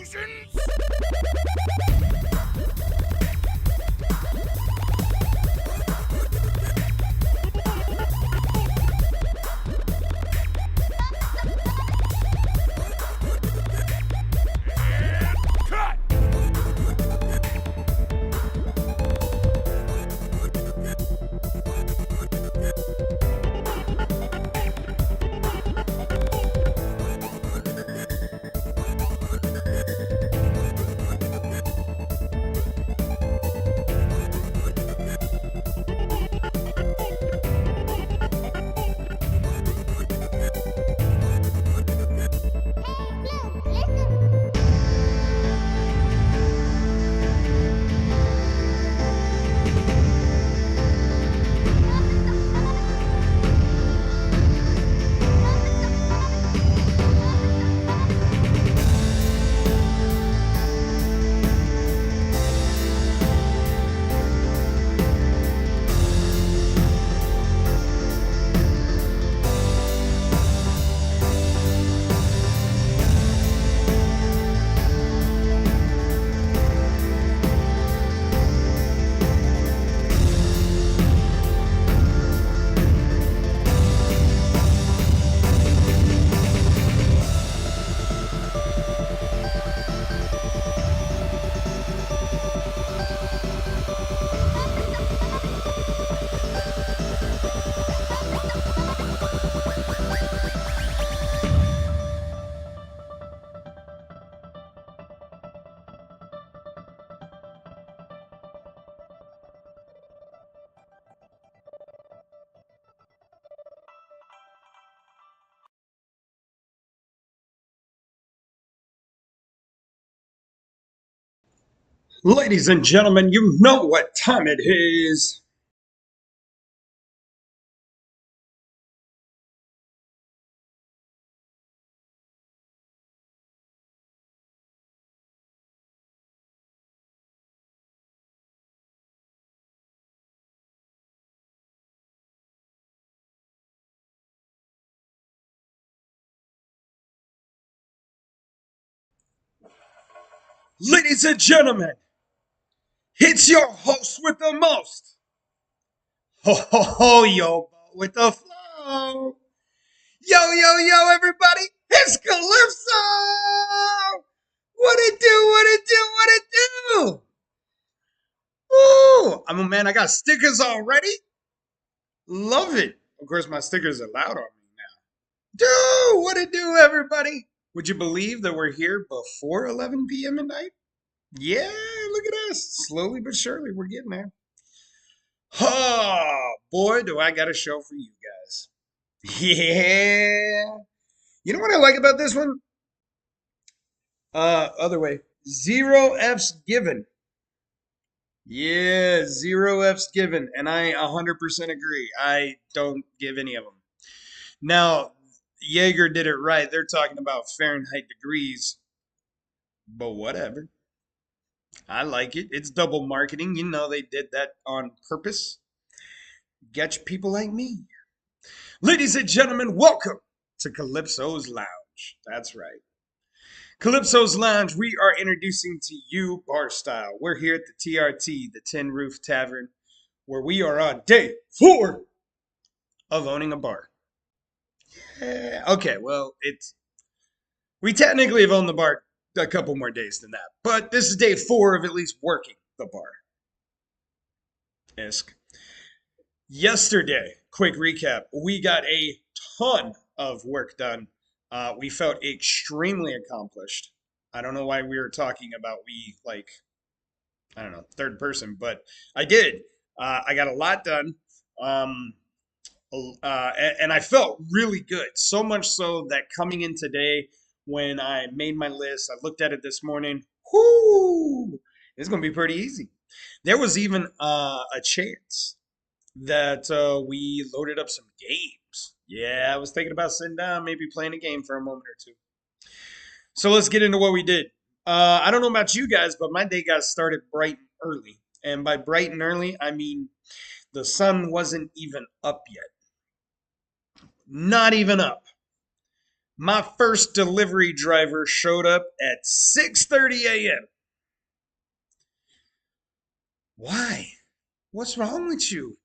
Explosions? Cut! Ladies and gentlemen, you know what time it is. Ladies and gentlemen, it's your host with the most. Ho ho ho, yo, with the flow. Yo, everybody, it's Calypso. What it do? What it do? What it do? Ooh, I'm a man. I got stickers already. Love it. Of course, my stickers are loud on me now. What it do, everybody? Would you believe that we're here before 11 p.m. at night? Yeah, look at us. Slowly but surely, we're getting there. Oh, boy, do I got a show for you guys. Yeah. You know what I like about this one? Other way. Zero F's given. Yeah, zero F's given. And I 100% agree. I don't give any of them. Now, Jaeger did it right. They're talking about Fahrenheit degrees, but whatever. I like it. It's double marketing. You know, they did that on purpose. Get people like me. Ladies and gentlemen, welcome to Calypso's Lounge. That's right. Calypso's Lounge, we are introducing to you bar style. We're here at the TRT, the Tin Roof Tavern, where we are on day 4 of owning a bar. Okay, well, we technically have owned the bar a couple more days than that, but this is day 4 of at least working the bar. Isk. Yesterday, quick recap, we got a ton of work done. We felt extremely accomplished. I don't know why we were talking about we, like, I don't know, third person, but I did. I got a lot done. Um, and I felt really good. So much so that coming in today, when I made my list, I looked at it this morning. Whoo! It's going to be pretty easy. There was even a chance that we loaded up some games. Yeah, I was thinking about sitting down, maybe playing a game for a moment or two. So let's get into what we did. I don't know about you guys, but my day got started bright and early. And by bright and early, I mean the sun wasn't even up yet. Not even up. My first delivery driver showed up at 6:30 a.m. Why? What's wrong with you?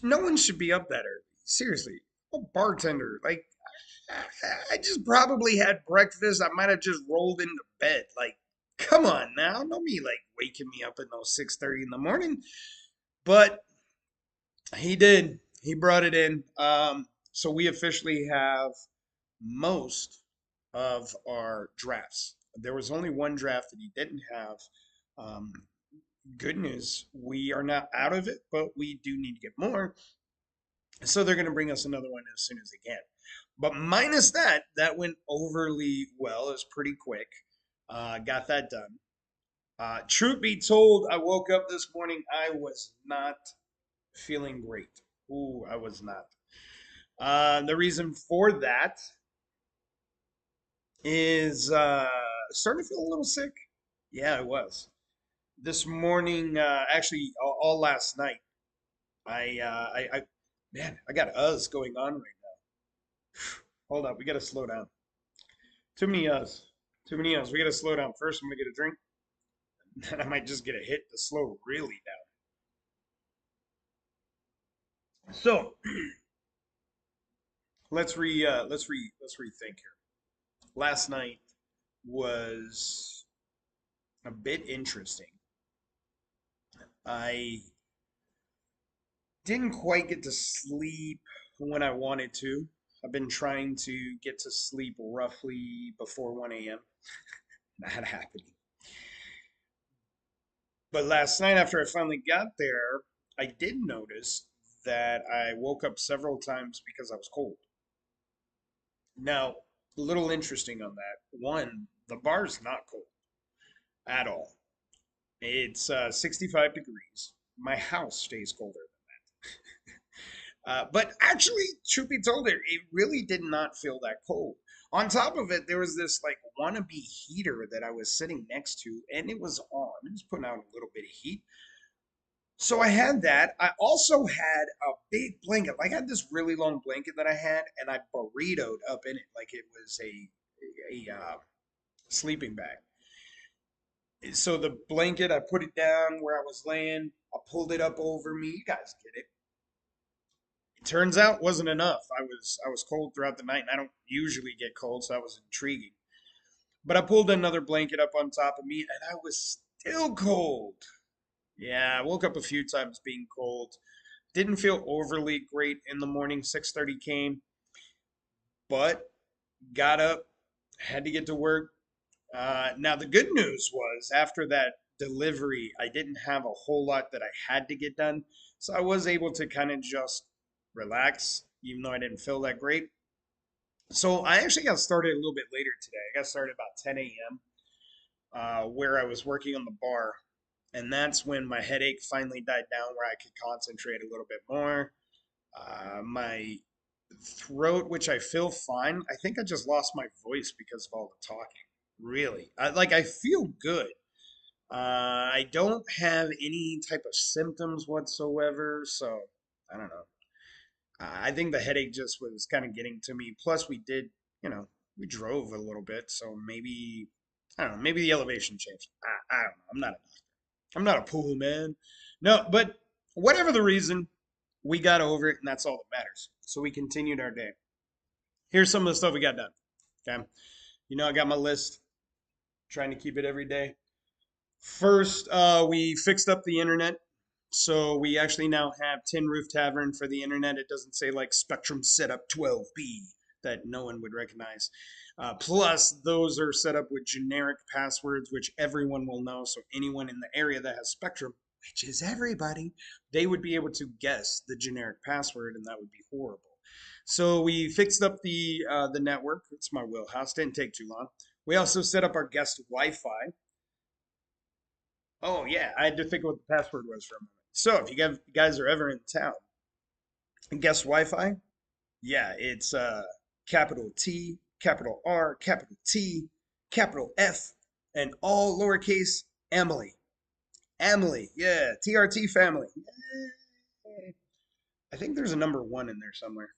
No one should be up that early. Seriously. A bartender. Like, I just probably had breakfast. I might have just rolled into bed. Like, come on now. Don't be like waking me up at no 6:30 in the morning. But he did. He brought it in. So we officially have most of our drafts. There was only one draft that he didn't have. Um, Good news, we are not out of it, but we do need to get more. So they're going to bring us another one as soon as they can. But minus that, that went overly well. It was pretty quick. Got that done. Truth be told, I woke up this morning. I was not feeling great. Ooh, I was not. The reason for that is starting to feel a little sick. Yeah, I was. This morning, actually, all last night, man, I got us going on right now. Hold up, we gotta slow down. Too many us. Too many us. We gotta slow down. First, I'm gonna get a drink. Then I might just get a hit to slow really down. So let's rethink here. Last night was a bit interesting. I didn't quite get to sleep when I wanted to. I've been trying to get to sleep roughly before 1 a.m. Not happening. But last night, after I finally got there, I did notice that I woke up several times because I was cold. Now, a little interesting on that. One, the bar's not cold at all. It's 65 degrees. My house stays colder than that. But actually, truth be told, it really did not feel that cold. On top of it, there was this like wannabe heater that I was sitting next to, and it was on. It was putting out a little bit of heat. So I had that. I also had a big blanket. Like I had this really long blanket that I had, and I burritoed up in it like it was a sleeping bag. So the blanket, I put it down where I was laying. I pulled it up over me. You guys get it. It turns out wasn't enough. I was cold throughout the night, and I don't usually get cold, so that was intriguing. But I pulled another blanket up on top of me, and I was still cold. Yeah, I woke up a few times being cold. Didn't feel overly great in the morning. 6:30 came, but got up, had to get to work. Now the good news was after that delivery, I didn't have a whole lot that I had to get done, so I was able to kind of just relax, even though I didn't feel that great. So I actually got started a little bit later today. I got started about 10 a.m. Where I was working on the bar, and that's when my headache finally died down, where I could concentrate a little bit more. My throat, which I feel fine. I think I just lost my voice because of all the talking. Really, I feel good. I don't have any type of symptoms whatsoever, so I don't know. I think the headache just was kind of getting to me. Plus, you know, we drove a little bit, so maybe I don't know. Maybe the elevation changed. I don't know. I'm not a pool man. No, but whatever the reason, we got over it, and that's all that matters. So we continued our day. Here's some of the stuff we got done. Okay. I got my list, trying to keep it every day. First, we fixed up the internet. So we actually now have Tin Roof Tavern for the internet. It doesn't say like Spectrum Setup 12B that no one would recognize. Plus, those are set up with generic passwords, which everyone will know. So anyone in the area that has Spectrum, which is everybody, they would be able to guess the generic password, and that would be horrible. So we fixed up the network. It's my wheelhouse. Didn't take too long. We also set up our guest Wi-Fi. Oh yeah, I had to think what the password was for a moment. So if you guys are ever in town, guest Wi-Fi, yeah, it's capital T, capital R, capital T, capital F, and all lowercase Emily. Emily, yeah, TRT family. Yay. I think there's a number one in there somewhere.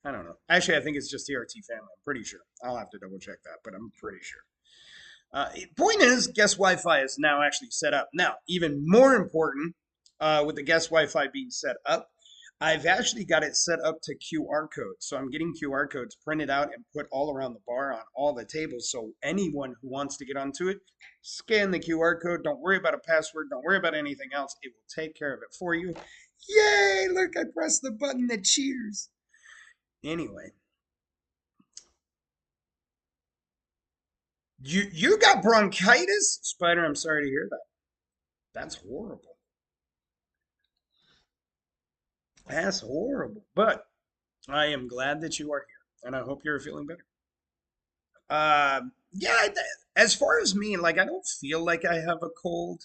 I don't know. Actually, I think it's just TRT family. I'm pretty sure. I'll have to double check that, but I'm pretty sure. Point is, guest Wi-Fi is now actually set up. Now, even more important, with the guest Wi-Fi being set up, I've actually got it set up to QR codes. So I'm getting QR codes printed out and put all around the bar on all the tables. So anyone who wants to get onto it, scan the QR code. Don't worry about a password. Don't worry about anything else. It will take care of it for you. Yay! Look, I pressed the button that cheers. Anyway, you got bronchitis, Spider. I'm sorry to hear that. That's horrible. That's horrible. But I am glad that you are here, and I hope you're feeling better. Yeah. As far as me, like I don't feel like I have a cold.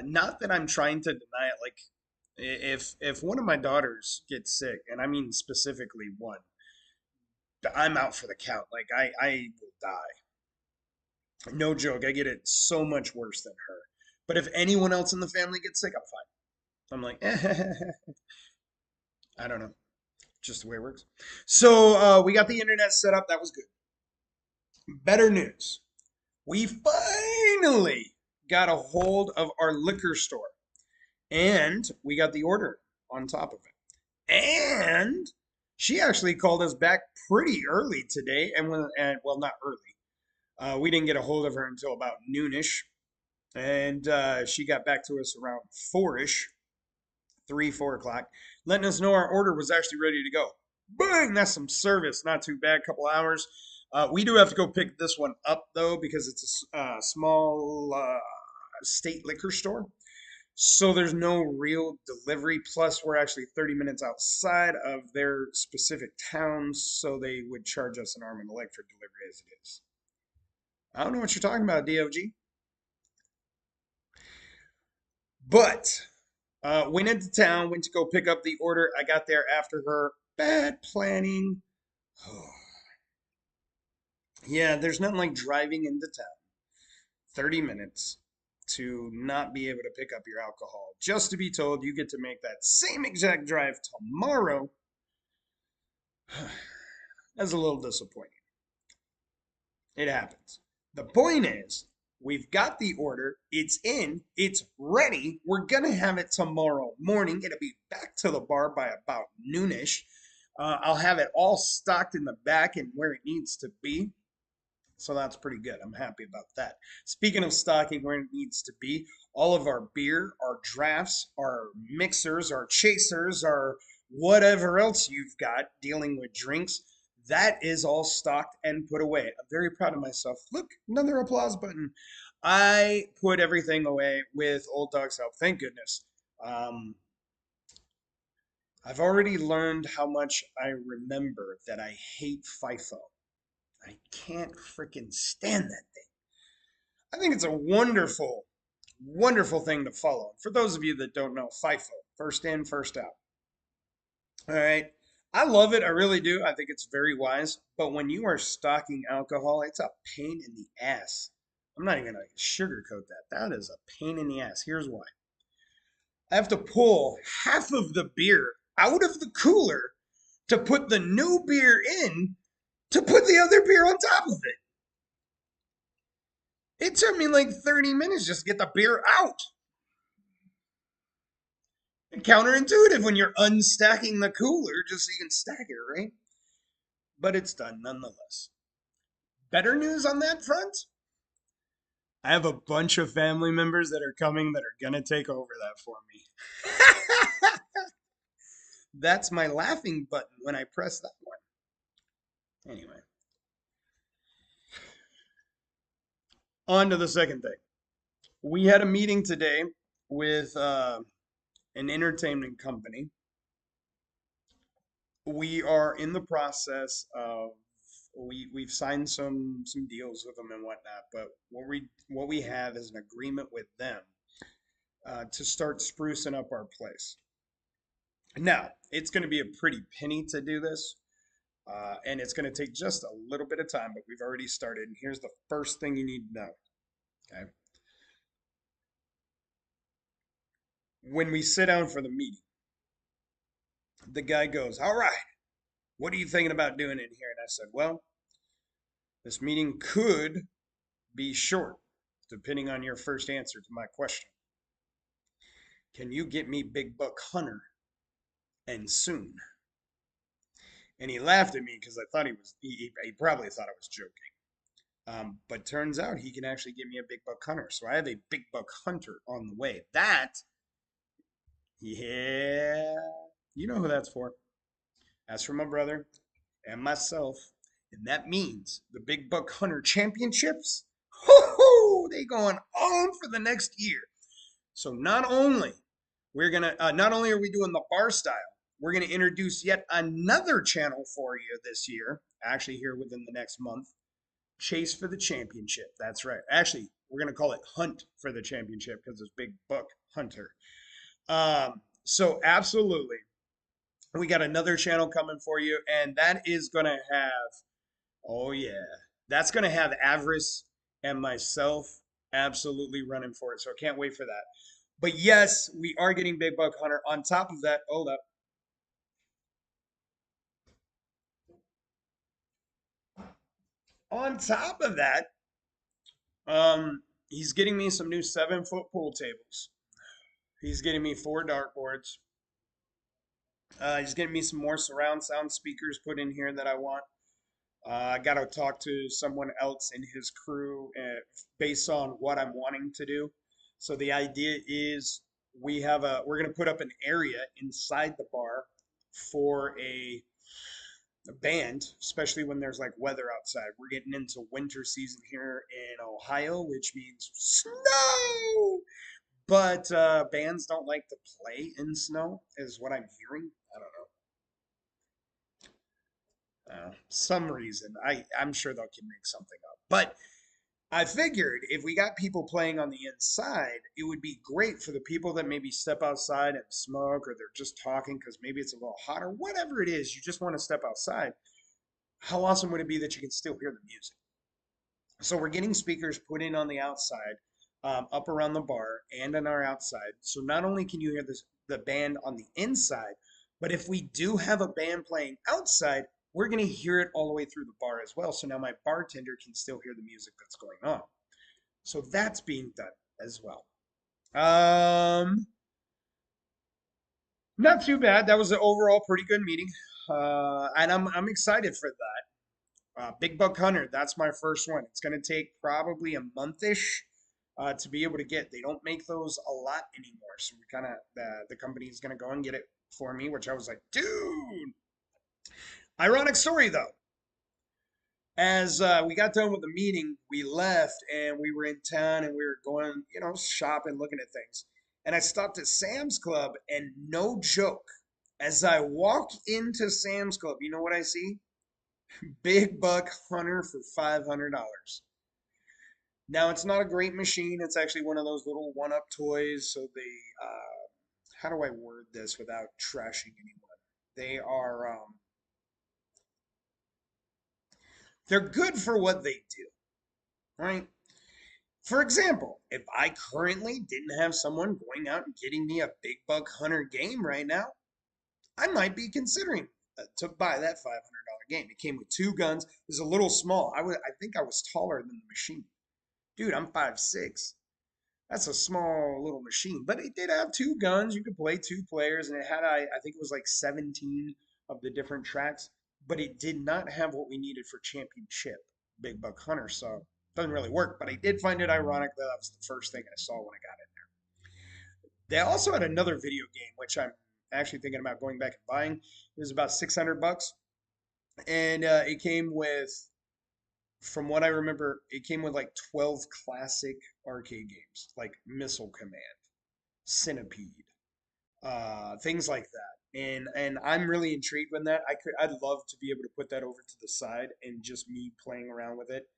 Not that I'm trying to deny it. Like if one of my daughters gets sick, and I mean specifically one, I'm out for the count. Like I will die. No joke. I get it so much worse than her. But if anyone else in the family gets sick, I'm fine. I'm like, I don't know. Just the way it works. So we got the internet set up. That was good. Better news. We finally got a hold of our liquor store and we got the order on top of it. And she actually called us back pretty early today. And well, not early. We didn't get a hold of her until about noonish. And she got back to us around 4ish, 3, 4 o'clock, letting us know our order was actually ready to go. Bang! That's some service. Not too bad. Couple hours. We do have to go pick this one up though because it's a small state liquor store. So there's no real delivery. Plus, we're actually 30 minutes outside of their specific town, so they would charge us an arm and a leg for delivery as it is. I don't know what you're talking about, DOG. But went into town, went to go pick up the order. I got there after her. Bad planning. Yeah, there's nothing like driving into town 30 minutes to not be able to pick up your alcohol, just to be told you get to make that same exact drive tomorrow. That's a little disappointing. It happens. The point is, we've got the order. It's in. It's ready. We're going to have it tomorrow morning. It'll be back to the bar by about noonish. I'll have it all stocked in the back and where it needs to be. So that's pretty good. I'm happy about that. Speaking of stocking where it needs to be, all of our beer, our drafts, our mixers, our chasers, our whatever else you've got dealing with drinks, that is all stocked and put away. I'm very proud of myself. Look, another applause button. I put everything away with Old Dog's help. Thank goodness. Um, I've already learned how much I remember that I hate FIFO. I can't freaking stand that thing. I think it's a wonderful, wonderful thing to follow. For those of you that don't know, FIFO, first in, first out. All right. I love it. I really do. I think it's very wise. But when you are stocking alcohol, it's a pain in the ass. I'm not even going to sugarcoat that. That is a pain in the ass. Here's why. I have to pull half of the beer out of the cooler to put the new beer in to put the other beer on top of it. It took me like 30 minutes just to get the beer out. Counterintuitive when you're unstacking the cooler just so you can stack it, right? But it's done nonetheless. Better news on that front? I have a bunch of family members that are coming that are going to take over that for me. That's my laughing button when I press that one. Anyway, on to the second thing. We had a meeting today with an entertainment company. We are in the process of we've signed some deals with them and whatnot, but what we have is an agreement with them to start sprucing up our place. Now, it's going to be a pretty penny to do this, and it's going to take just a little bit of time, but we've already started. And here's the first thing you need to know. Okay, when we sit down for the meeting, the guy goes, "All right, What are you thinking about doing in here? And I said, well, this meeting could be short, depending on your first answer to my question. Can you get me Big Buck Hunter and soon? And he laughed at me because I thought he probably thought I was joking. But turns out he can actually give me a Big Buck Hunter. So I have a Big Buck Hunter on the way. Yeah, you know who that's for. That's for my brother and myself. And that means the Big Buck Hunter Championships, ho, they going on for the next year. So not only are we doing the bar style, we're gonna introduce yet another channel for you this year, actually here within the next month. Chase for the championship. That's right. Actually, we're gonna call it Hunt for the championship because it's Big Buck Hunter. So absolutely, we got another channel coming for you, and that is gonna have, oh yeah, that's gonna have Avarice and myself absolutely running for it. So I can't wait for that. But yes, we are getting Big Buck Hunter. On top of that, hold up. On top of that, he's getting me some new 7-foot pool tables. He's getting me 4 dartboards. He's getting me some more surround sound speakers put in here that I want. I got to talk to someone else in his crew based on what I'm wanting to do. So the idea is we're going to put up an area inside the bar for a band, especially when there's like weather outside. We're getting into winter season here in Ohio, which means snow. But bands don't like to play in snow, is what I'm hearing. I don't know. Some reason. I'm sure they can make something up. But I figured if we got people playing on the inside, it would be great for the people that maybe step outside and smoke, or they're just talking because maybe it's a little hot, or whatever it is. You just want to step outside. How awesome would it be that you can still hear the music? So we're getting speakers put in on the outside, up around the bar and on our outside. So not only can you hear the band on the inside, but if we do have a band playing outside, we're going to hear it all the way through the bar as well. So now my bartender can still hear the music that's going on. So that's being done as well. Not too bad. That was an overall pretty good meeting. And I'm excited for that. Big Buck Hunter, that's my first one. It's going to take probably a month-ish to be able to get. They don't make those a lot anymore. So we kind of, the company's going to go and get it for me, which I was like, dude. Ironic story though. As we got done with the meeting, we left and we were in town and we were going, shopping, looking at things. And I stopped at Sam's Club and no joke, as I walk into Sam's Club, you know what I see? Big Buck Hunter for $500. Now, it's not a great machine. It's actually one of those little one-up toys. So how do I word this without trashing anyone? They are, they're good for what they do, right? For example, if I currently didn't have someone going out and getting me a Big Buck Hunter game right now, I might be considering to buy that $500 game. It came with 2 guns. It was a little small. I think I was taller than the machine. Dude, I'm 5'6". That's a small little machine, but it did have 2 guns. You could play 2 players, and it had I think it was like 17 of the different tracks, but it did not have what we needed for championship Big Buck Hunter, so it doesn't really work. But I did find it ironic that was the first thing I saw when I got it there. They also had another video game, which I'm actually thinking about going back and buying. It was about 600 bucks, and it came with, from what I remember, it came with like 12 classic arcade games, like Missile Command, Centipede, things like that. And I'm really intrigued with that. I'd love to be able to put that over to the side and just me playing around with it.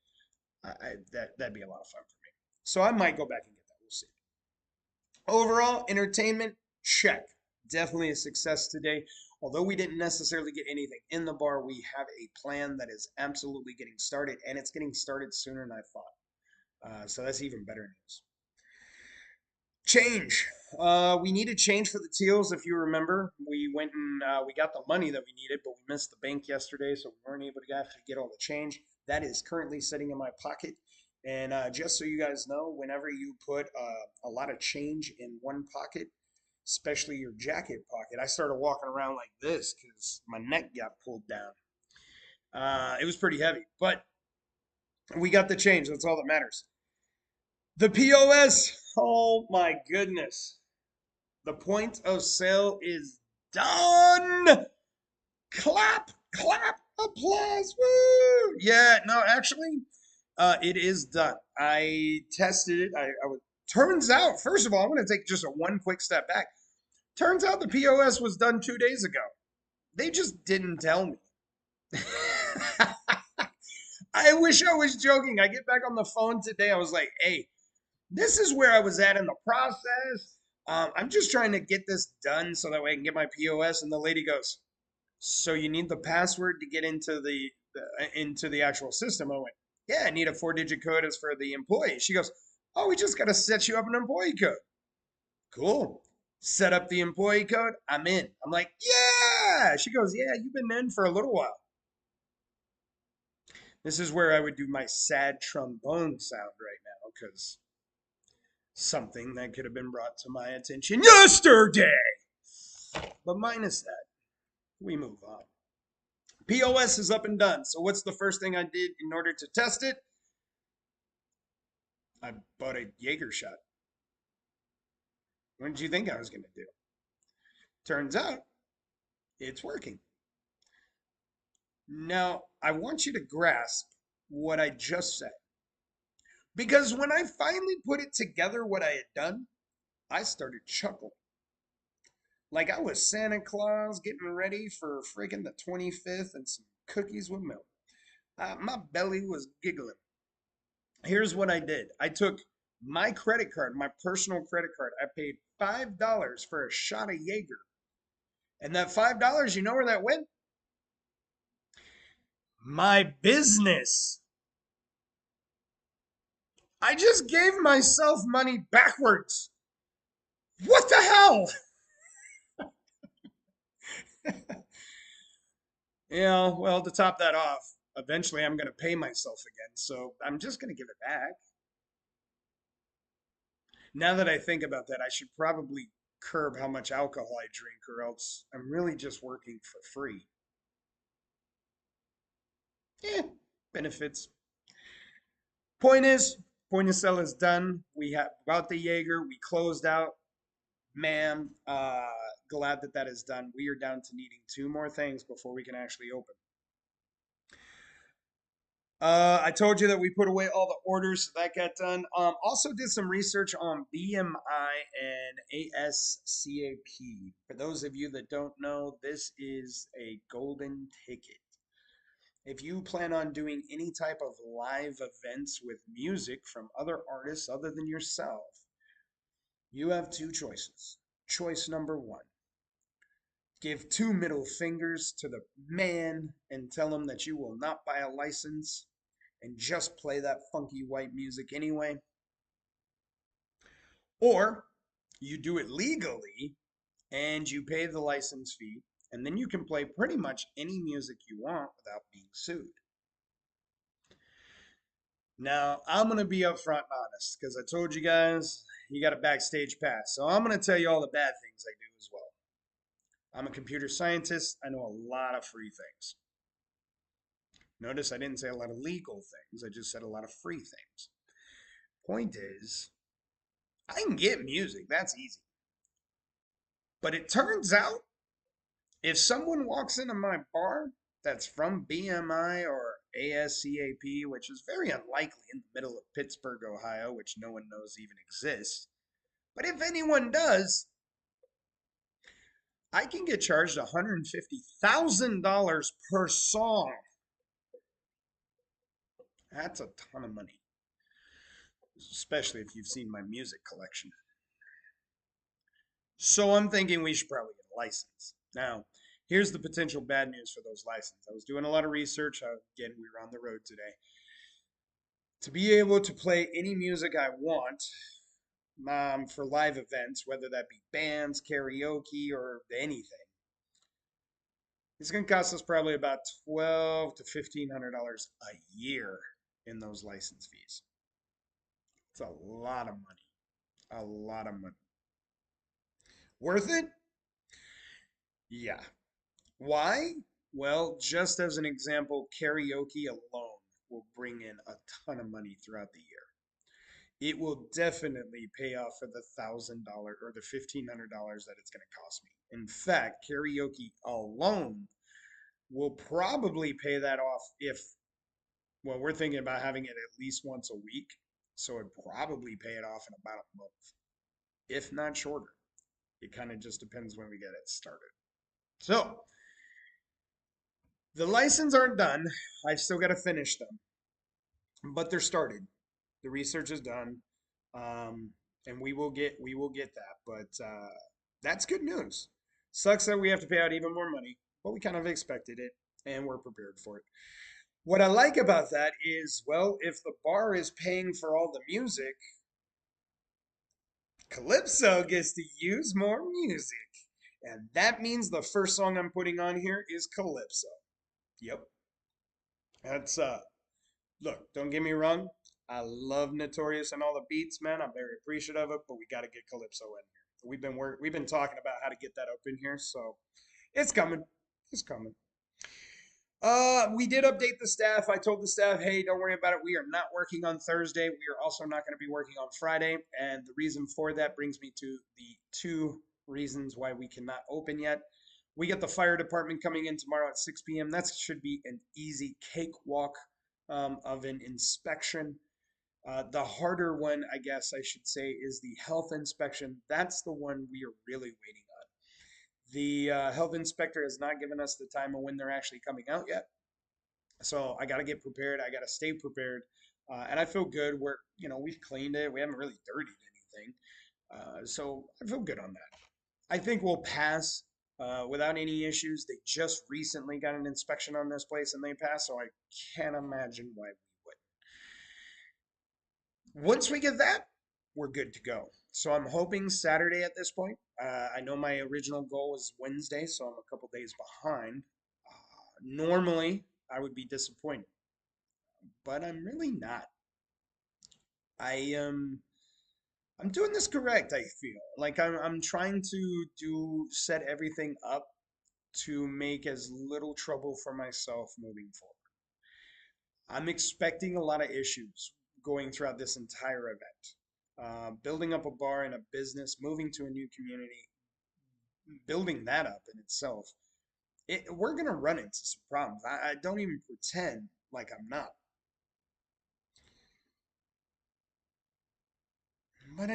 That'd be a lot of fun for me. So I might go back and get that. We'll see. Overall, entertainment, check. Definitely a success today. Although we didn't necessarily get anything in the bar, we have a plan that is absolutely getting started, and it's getting started sooner than I thought. So that's even better news. Change. We needed change for the Teals, if you remember. We went and we got the money that we needed, but we missed the bank yesterday, so we weren't able to actually get all the change. That is currently sitting in my pocket. And just so you guys know, whenever you put a lot of change in one pocket, especially your jacket pocket, I started walking around like this because my neck got pulled down. It was pretty heavy, but we got the change. That's all that matters. The POS, oh my goodness. The point of sale is done. Clap, clap, applause. Woo! Yeah, no, actually, it is done. I tested it. Turns out, first of all, I'm going to take just a one quick step back. Turns out the POS was done 2 days ago. They just didn't tell me. I wish I was joking. I get back on the phone today. I was like, hey, this is where I was at in the process. I'm just trying to get this done so that way I can get my POS. And the lady goes, "So you need the password to get into the actual system?" I went, "Yeah, I need a 4-digit code as for the employee." She goes, "Oh, we just got to set you up an employee code." Cool. Set up the employee code. I'm in. I'm like, "Yeah." She goes, "Yeah, you've been in for a little while." This is where I would do my sad trombone sound right now because something that could have been brought to my attention yesterday. But minus that, we move on. POS is up and done. So what's the first thing I did in order to test it? I bought a Jaeger shot. What did you think I was going to do? Turns out it's working. Now, I want you to grasp what I just said. Because when I finally put it together, what I had done, I started chuckling. Like I was Santa Claus getting ready for friggin' the 25th and some cookies with milk. My belly was giggling. Here's what I did. I took my credit card, my personal credit card. I paid $5 for a shot of Jaeger. And that $5, you know where that went? My business. I just gave myself money backwards. What the hell? Well, to top that off, eventually I'm going to pay myself again. So I'm just going to give it back. Now that I think about that, I should probably curb how much alcohol I drink, or else I'm really just working for free. Eh, benefits. Point is, point of sale is done. We have got the Jaeger. We closed out. Man, glad that that is done. We are down to needing two more things before we can actually open. I told you that we put away all the orders, so that got done. Also did some research on BMI and ASCAP. For those of you that don't know, this is a golden ticket. If you plan on doing any type of live events with music from other artists other than yourself, you have two choices. Choice number one, give two middle fingers to the man and tell him that you will not buy a license and just play that funky white music anyway. Or you do it legally and you pay the license fee, and then you can play pretty much any music you want without being sued. Now, I'm going to be upfront and honest because I told you guys you got a backstage pass. So I'm going to tell you all the bad things I do as well. I'm a computer scientist. I know a lot of free things. Notice I didn't say a lot of legal things. I just said a lot of free things. Point is, I can get music. That's easy. But it turns out if someone walks into my bar that's from BMI or ASCAP, which is very unlikely in the middle of Pittsburgh, Ohio, which no one knows even exists, but if anyone does, I can get charged $150,000 per song. That's a ton of money, especially if you've seen my music collection. So I'm thinking we should probably get a license. Now, here's the potential bad news for those licenses. I was doing a lot of research. Again, we were on the road today. To be able to play any music I want, for live events, whether that be bands, karaoke, or anything. It's going to cost us probably about $1,200 to $1,500 a year in those license fees. It's a lot of money. A lot of money. Worth it? Yeah. Why? Well, just as an example, karaoke alone will bring in a ton of money throughout the year. It will definitely pay off for the $1,000 or the $1,500 that it's going to cost me. In fact, karaoke alone will probably pay that off if, well, we're thinking about having it at least once a week. So it'd probably pay it off in about a month, if not shorter. It kind of just depends when we get it started. So the license aren't done. I've still got to finish them, but they're started. The research is done, um, and we will get that. But that's good news. Sucks that we have to pay out even more money, but we kind of expected it, and we're prepared for it. What I like about that is, well, if the bar is paying for all the music, Calypso gets to use more music. And that means the first song I'm putting on here is Calypso. Yep. That's look, don't get me wrong. I love Notorious and all the beats, man. I'm very appreciative of it, but we gotta get Calypso in here. We've been talking about how to get that up in here, so it's coming. It's coming. We did update the staff. I told the staff, hey, don't worry about it. We are not working on Thursday. We are also not going to be working on Friday. And the reason for that brings me to the two reasons why we cannot open yet. We get the fire department coming in tomorrow at 6 p.m. That should be an easy cakewalk of an inspection. The harder one, I guess I should say, is the health inspection. That's the one we are really waiting on. The health inspector has not given us the time of when they're actually coming out yet. So I got to get prepared. I got to stay prepared. And I feel good. We've cleaned it. We haven't really dirtied anything. So I feel good on that. I think we'll pass without any issues. They just recently got an inspection on this place and they passed. So I can't imagine why we wouldn't. Once we get that, we're good to go. So I'm hoping Saturday at this point. I know my original goal was Wednesday, so I'm a couple days behind. Normally, I would be disappointed, but I'm really not. I I'm doing this correct, I feel. Like I'm trying to do set everything up to make as little trouble for myself moving forward. I'm expecting a lot of issues going throughout this entire event. Building up a bar and a business, moving to a new community, building that up in itself, we're gonna run into some problems. I don't even pretend like I'm not. But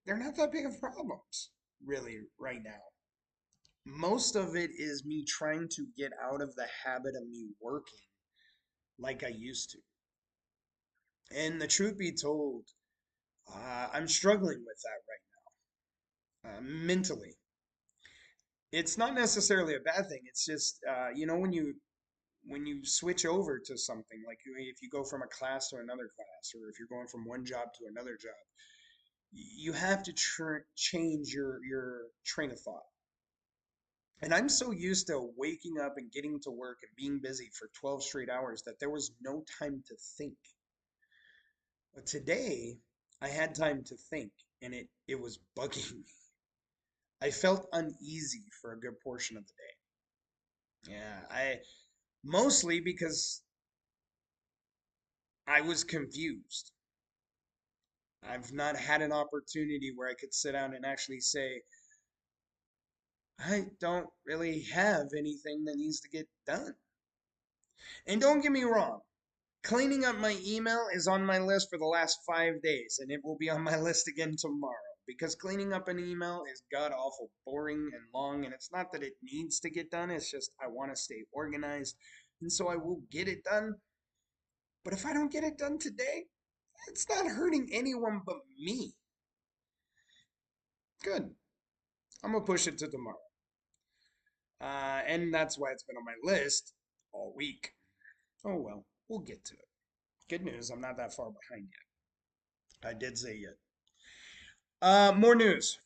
they're not that big of problems, really, right now. Most of it is me trying to get out of the habit of me working like I used to. And the truth be told, I'm struggling with that right now, mentally. It's not necessarily a bad thing. It's just, when you switch over to something, like if you go from a class to another class, or if you're going from one job to another job, you have to change your train of thought. And I'm so used to waking up and getting to work and being busy for 12 straight hours that there was no time to think. But today, I had time to think, and it was bugging me. I felt uneasy for a good portion of the day. Yeah, I mostly because I was confused. I've not had an opportunity where I could sit down and actually say, I don't really have anything that needs to get done. And don't get me wrong, cleaning up my email is on my list for the last 5 days, and it will be on my list again tomorrow. Because cleaning up an email is god awful boring and long, and it's not that it needs to get done, it's just I want to stay organized, and so I will get it done. But if I don't get it done today, it's not hurting anyone but me. Good. I'm gonna push it to tomorrow. And that's why it's been on my list all week. Oh well, we'll get to it. Good news, I'm not that far behind yet. I did say yet. More news.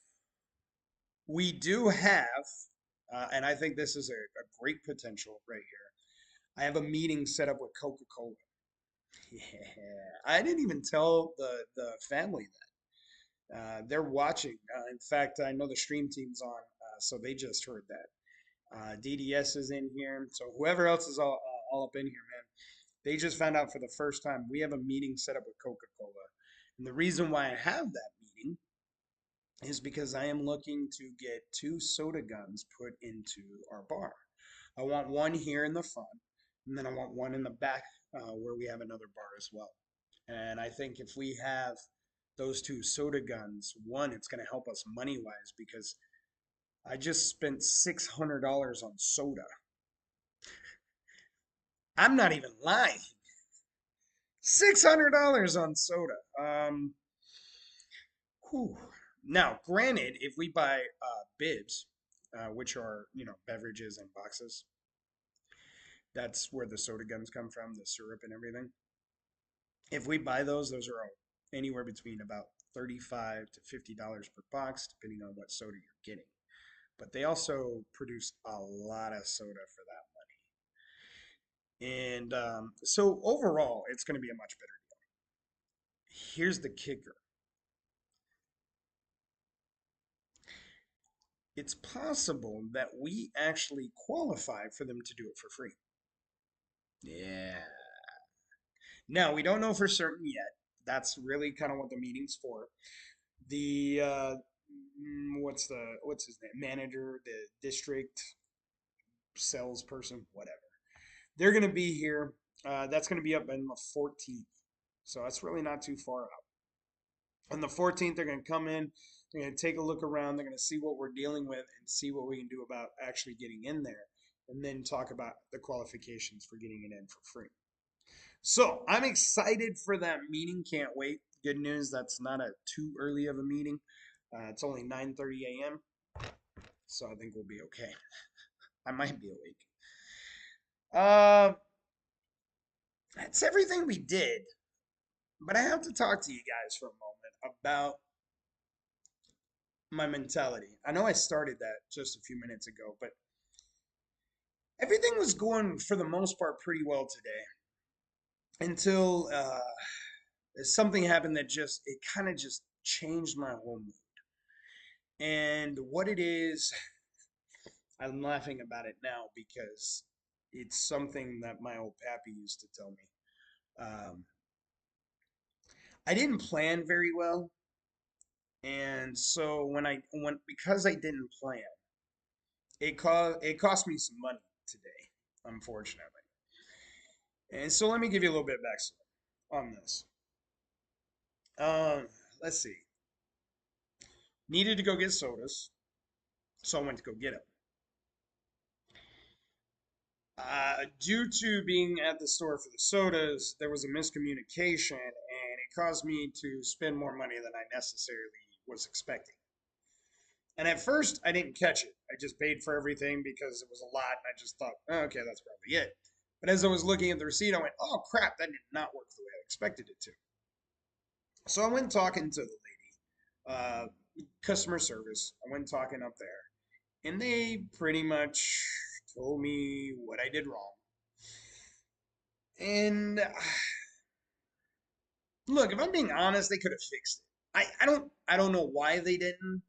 We do have, and I think this is a great potential right here. I have a meeting set up with Coca-Cola. Yeah, I didn't even tell the family that. They're watching. In fact, I know the stream team's on, so they just heard that. DDS is in here, so whoever else is all up in here, man. They just found out for the first time we have a meeting set up with Coca-Cola, and the reason why I have that meeting is because I am looking to get two soda guns put into our bar. I want one here in the front, and then I want one in the back where we have another bar as well. And I think if we have those two soda guns, one, it's going to help us money wise because I just spent $600 on soda. I'm not even lying. $600 on soda. Whew. Now, granted, if we buy bibs, which are beverages and boxes, that's where the soda guns come from, the syrup and everything. If we buy those are anywhere between about $35 to $50 per box, depending on what soda you're getting. But they also produce a lot of soda for that money. And so overall, it's going to be a much better deal. Here's the kicker. It's possible that we actually qualify for them to do it for free. Yeah. Now, we don't know for certain yet. That's really kind of what the meeting's for. The what's his name? Manager, the district salesperson, whatever. They're going to be here. That's going to be up on the 14th. So that's really not too far out. On the 14th, they're going to come in, they're going to take a look around, they're going to see what we're dealing with and see what we can do about actually getting in there, and then talk about the qualifications for getting it in for free. So I'm excited for that meeting. Can't wait. Good news, that's not a too early of a meeting. It's only 9:30 a.m., so I think we'll be okay. I might be awake. Uh, that's everything we did. But I have to talk to you guys for a moment about my mentality. I know I started that just a few minutes ago, but everything was going for the most part pretty well today until something happened that just it kind of just changed my whole mood. And what it is, I'm laughing about it now because it's something that my old pappy used to tell me. I didn't plan very well, and so when because I didn't plan, it cost me some money today, unfortunately. And so let me give you a little bit of backstory on this. Um, let's see. Needed to go get sodas, so I went to go get them. Due to being at the store for the sodas, there was a miscommunication, and it caused me to spend more money than I necessarily was expecting. And at first, I didn't catch it. I just paid for everything because it was a lot, and I just thought, oh, okay, that's probably it. But as I was looking at the receipt, I went, oh crap, that did not work the way I expected it to. So I went talking to the lady, customer service. I went talking up there, and they pretty much told me what I did wrong. And look, if I'm being honest, they could have fixed it. I don't know why they didn't.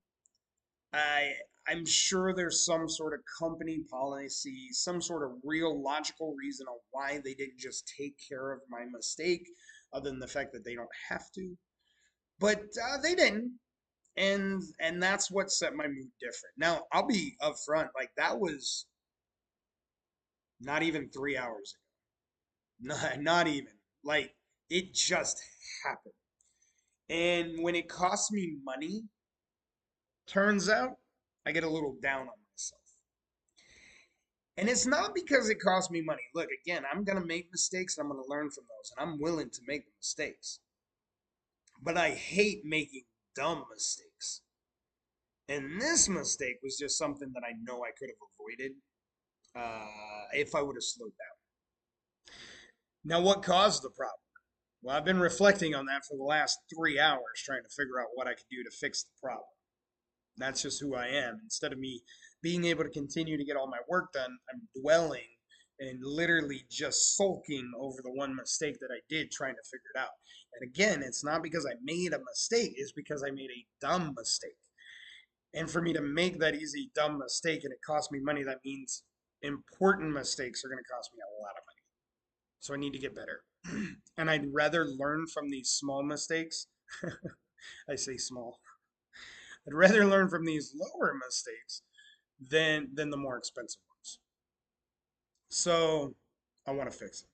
I I'm sure there's some sort of company policy, some sort of real logical reason on why they didn't just take care of my mistake, other than the fact that they don't have to. But they didn't, and that's what set my mood different. Now I'll be upfront, like that was not even 3 hours ago, not even like it just happened. And when it costs me money, turns out I get a little down on myself. And it's not because it costs me money. Look, again, I'm going to make mistakes and I'm going to learn from those. And I'm willing to make the mistakes. But I hate making dumb mistakes. And this mistake was just something that I know I could have avoided if I would have slowed down. Now, what caused the problem? Well, I've been reflecting on that for the last 3 hours, trying to figure out what I could do to fix the problem. That's just who I am. Instead of me being able to continue to get all my work done, I'm dwelling and literally just sulking over the one mistake that I did trying to figure it out. And again, it's not because I made a mistake, it's because I made a dumb mistake. And for me to make that easy, dumb mistake and it cost me money, that means important mistakes are going to cost me a lot of money. So I need to get better. And I'd rather learn from these small mistakes. I say small. I'd rather learn from these lower mistakes than the more expensive ones. So I want to fix it.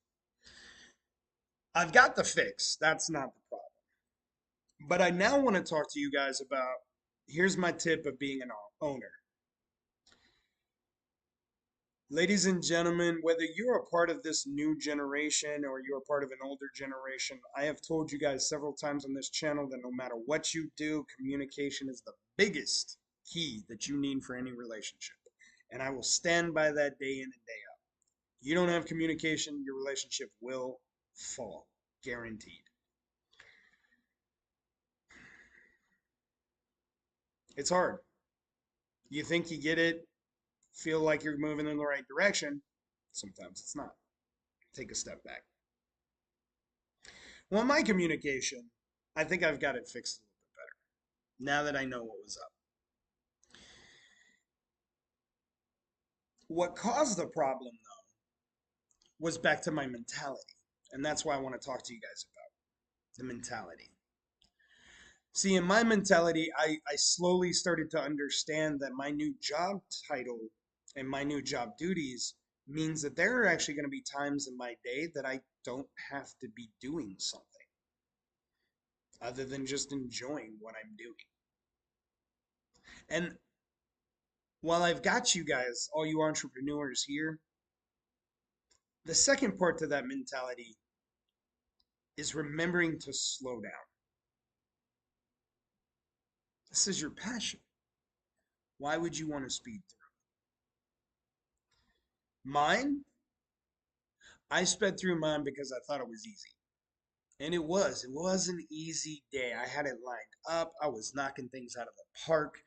I've got the fix. That's not the problem. But I now want to talk to you guys about here's my tip of being an owner. Ladies and gentlemen, whether you're a part of this new generation or you're a part of an older generation, I have told you guys several times on this channel that no matter what you do, communication is the biggest key that you need for any relationship. And I will stand by that day in and day out. You don't have communication, your relationship will fall. Guaranteed. It's hard. You think you get it, feel like you're moving in the right direction. Sometimes it's not. Take a step back. Well, my communication, I think I've got it fixed a little bit better now that I know what was up. What caused the problem, though, was back to my mentality. And that's why I want to talk to you guys about the mentality. See, in my mentality, I slowly started to understand that my new job title and my new job duties means that there are actually going to be times in my day that I don't have to be doing something other than just enjoying what I'm doing. And while I've got you guys, all you entrepreneurs here, the second part to that mentality is remembering to slow down. This is your passion. Why would you want to speed through? Mine, I sped through mine because I thought it was easy. And it was. It was an easy day. I had it lined up. I was knocking things out of the park.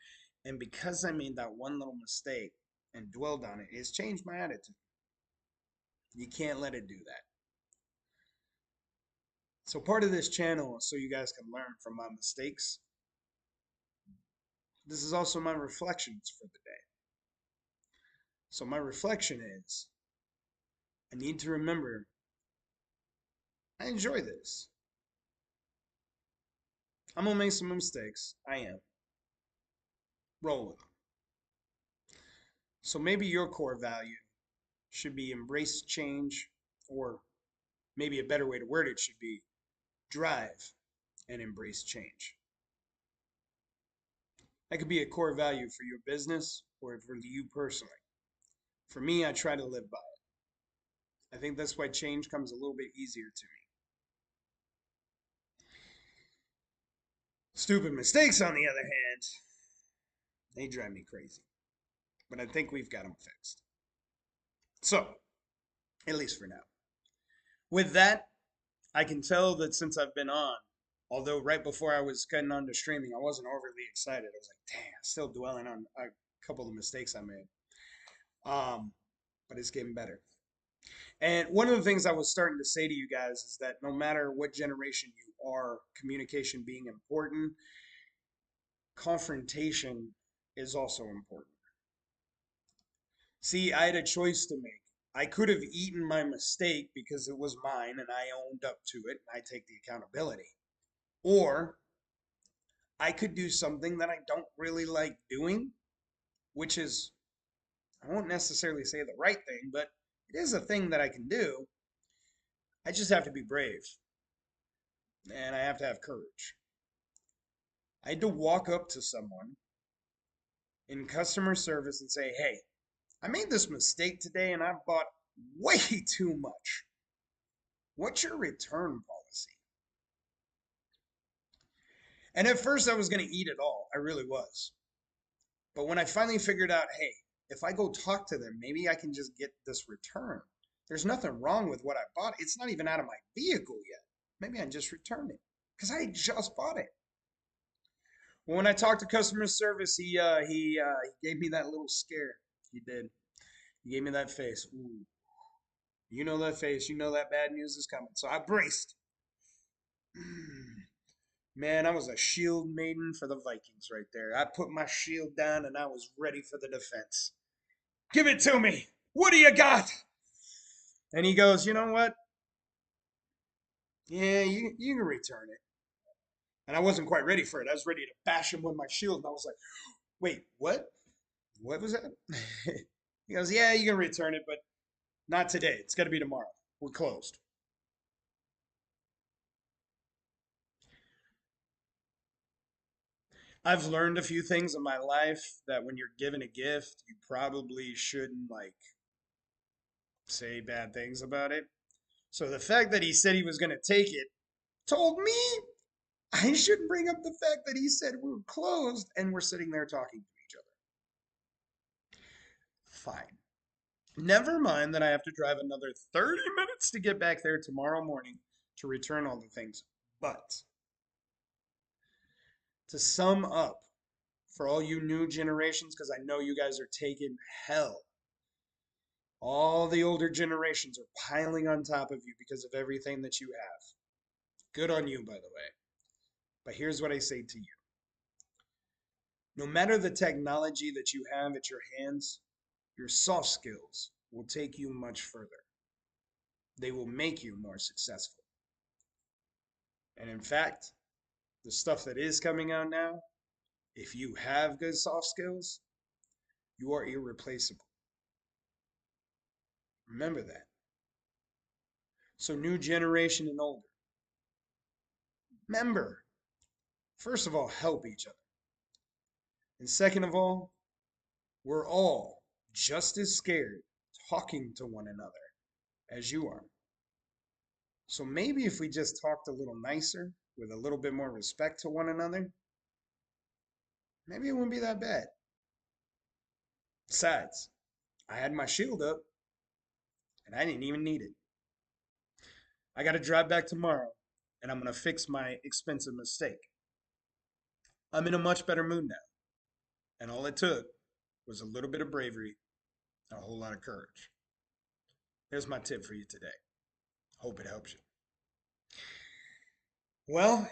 And because I made that one little mistake and dwelled on it, it's changed my attitude. You can't let it do that. So part of this channel is so you guys can learn from my mistakes. This is also my reflections for the day. So my reflection is, I need to remember, I enjoy this. I'm gonna make some mistakes. I am. Roll with them. So maybe your core value should be embrace change, or maybe a better way to word it should be drive and embrace change. That could be a core value for your business or for you personally. For me, I try to live by it. I think that's why change comes a little bit easier to me. Stupid mistakes, on the other hand, they drive me crazy. But I think we've got them fixed. So, at least for now. With that, I can tell that since I've been on, although right before I was getting onto streaming, I wasn't overly excited. I was like, dang, I'm still dwelling on a couple of mistakes I made. But it's getting better. And one of the things I was starting to say to you guys is that no matter what generation you are, communication being important, confrontation is also important. See, I had a choice to make. I could have eaten my mistake because it was mine and I owned up to it and I take the accountability. Or I could do something that I don't really like doing, which is, I won't necessarily say the right thing, but it is a thing that I can do. I just have to be brave and I have to have courage. I had to walk up to someone in customer service and say, hey, I made this mistake today and I bought way too much. What's your return policy? And at first I was going to eat it all. I really was. But when I finally figured out, hey, if I go talk to them, maybe I can just get this return. There's nothing wrong with what I bought. It's not even out of my vehicle yet. Maybe I just return it because I just bought it. Well, when I talked to customer service, he gave me that little scare. He did. He gave me that face. Ooh, you know that face. You know that bad news is coming. So I braced. Man, I was a shield maiden for the Vikings right there. I put my shield down and I was ready for the defense. Give it to me. What do you got? And he goes, you know what? Yeah, you can return it. And I wasn't quite ready for it. I was ready to bash him with my shield. And I was like, wait, what? What was that? He goes, yeah, you can return it, but not today. It's got to be tomorrow. We're closed. I've learned a few things in my life that when you're given a gift, you probably shouldn't like say bad things about it. So the fact that he said he was going to take it told me I shouldn't bring up the fact that he said we were closed and we're sitting there talking to each other. Fine. Never mind that I have to drive another 30 minutes to get back there tomorrow morning to return all the things. But to sum up, for all you new generations, because I know you guys are taking hell, all the older generations are piling on top of you because of everything that you have. Good on you, by the way. But here's what I say to you. No matter the technology that you have at your hands, your soft skills will take you much further. They will make you more successful. And in fact, the stuff that is coming out now, if you have good soft skills, you are irreplaceable. Remember that. So, new generation and older, remember, first of all, help each other. And second of all, we're all just as scared talking to one another as you are. So maybe if we just talked a little nicer, with a little bit more respect to one another, maybe it wouldn't be that bad. Besides, I had my shield up and I didn't even need it. I got to drive back tomorrow and I'm going to fix my expensive mistake. I'm in a much better mood now. And all it took was a little bit of bravery and a whole lot of courage. There's my tip for you today. Hope it helps you. Well,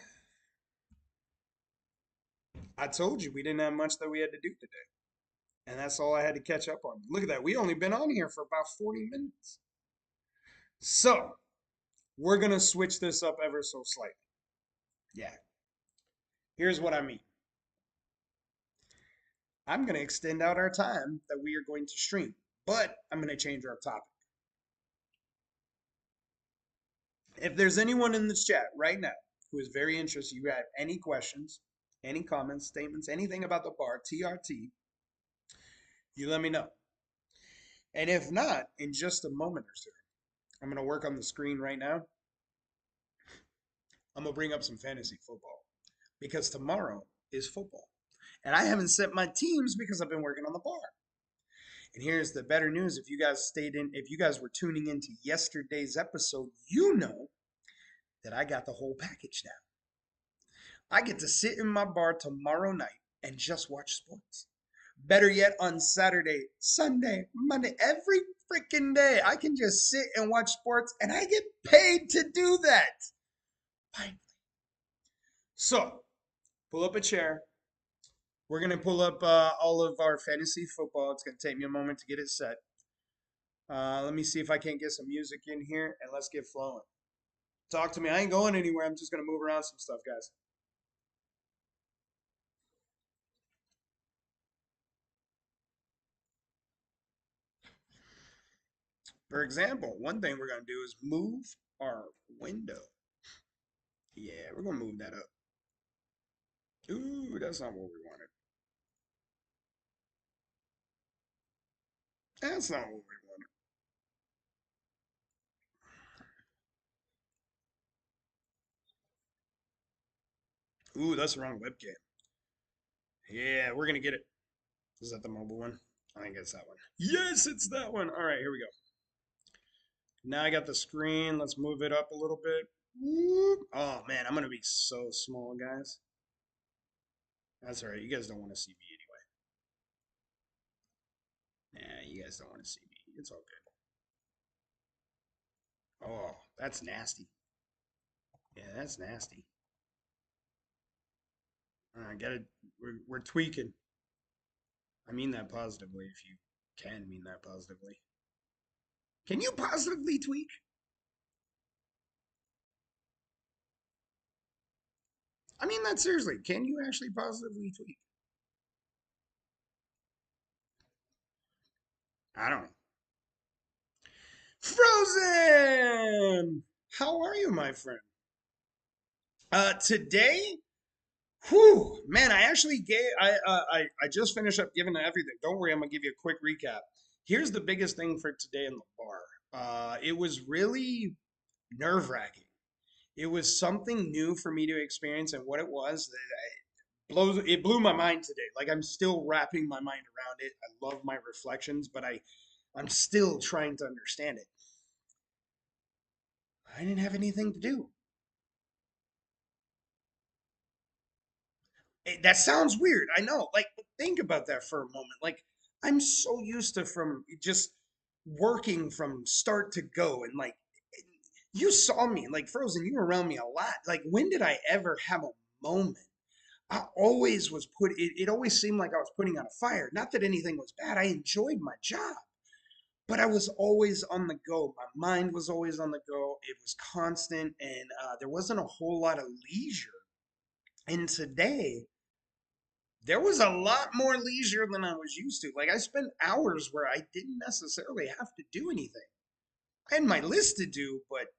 I told you we didn't have much that we had to do today. And that's all I had to catch up on. Look at that. We only been on here for about 40 minutes. So, we're going to switch this up ever so slightly. Yeah. Here's what I mean. I'm going to extend out our time that we are going to stream, but I'm going to change our topic. If there's anyone in this chat right now who is very interested, you have any questions, any comments, statements, anything about the bar, TRT, you let me know. And if not, in just a moment or two, I'm going to work on the screen right now. I'm going to bring up some fantasy football because tomorrow is football. And I haven't set my teams because I've been working on the bar. And here's the better news. If you guys were tuning into yesterday's episode, you know that I got the whole package now. I get to sit in my bar tomorrow night and just watch sports. Better yet, on Saturday, Sunday, Monday, every freaking day, I can just sit and watch sports and I get paid to do that. Finally. So, pull up a chair. We're going to pull up all of our fantasy football. It's going to take me a moment to get it set. Let me see if I can't get some music in here and let's get flowing. Talk to me. I ain't going anywhere. I'm just going to move around some stuff, guys. For example, one thing we're going to do is move our window. Yeah, we're going to move that up. Ooh, that's not what we wanted. That's not what we wanted. Ooh, that's the wrong webcam. Yeah, we're going to get it. Is that the mobile one? I think it's that one. Yes, it's that one. All right, here we go. Now I got the screen. Let's move it up a little bit. Whoop. Oh man, I'm gonna be so small, guys. That's all right. You guys don't want to see me anyway. Nah, you guys don't want to see me. It's all good. Oh, that's nasty. Yeah, that's nasty. I gotta. We're tweaking. I mean that positively. If you can mean that positively, can you positively tweak? I mean that seriously. Can you actually positively tweak? I don't know. Frozen. How are you, my friend? Today, whew, man, I actually gave I just finished up giving everything. Don't worry, I'm gonna give you a quick recap. Here's the biggest thing for today in the bar. It was really nerve-wracking. It was something new for me to experience, and what it was blows it blew my mind today. Like I'm still wrapping my mind around it. I love my reflections, but I'm still trying to understand it. I didn't have anything to do. That sounds weird. I know. Like, think about that for a moment. Like, I'm so used to from just working from start to go, and like, you saw me, like Frozen. You were around me a lot. Like, when did I ever have a moment? I always was it always seemed like I was putting out a fire. Not that anything was bad. I enjoyed my job, but I was always on the go. My mind was always on the go. It was constant, and there wasn't a whole lot of leisure. And today, there was a lot more leisure than I was used to. Like I spent hours where I didn't necessarily have to do anything. I had my list to do, but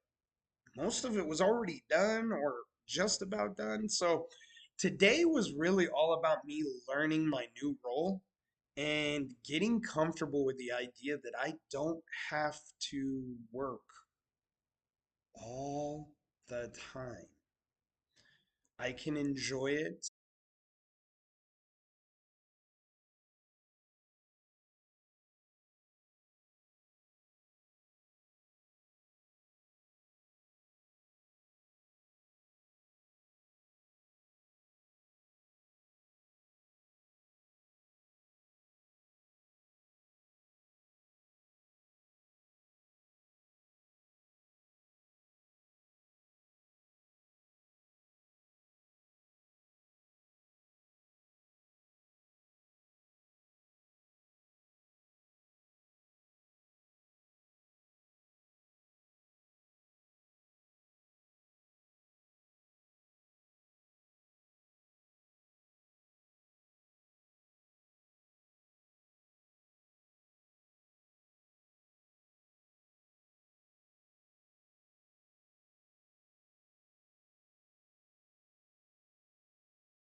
most of it was already done or just about done. So today was really all about me learning my new role and getting comfortable with the idea that I don't have to work all the time. I can enjoy it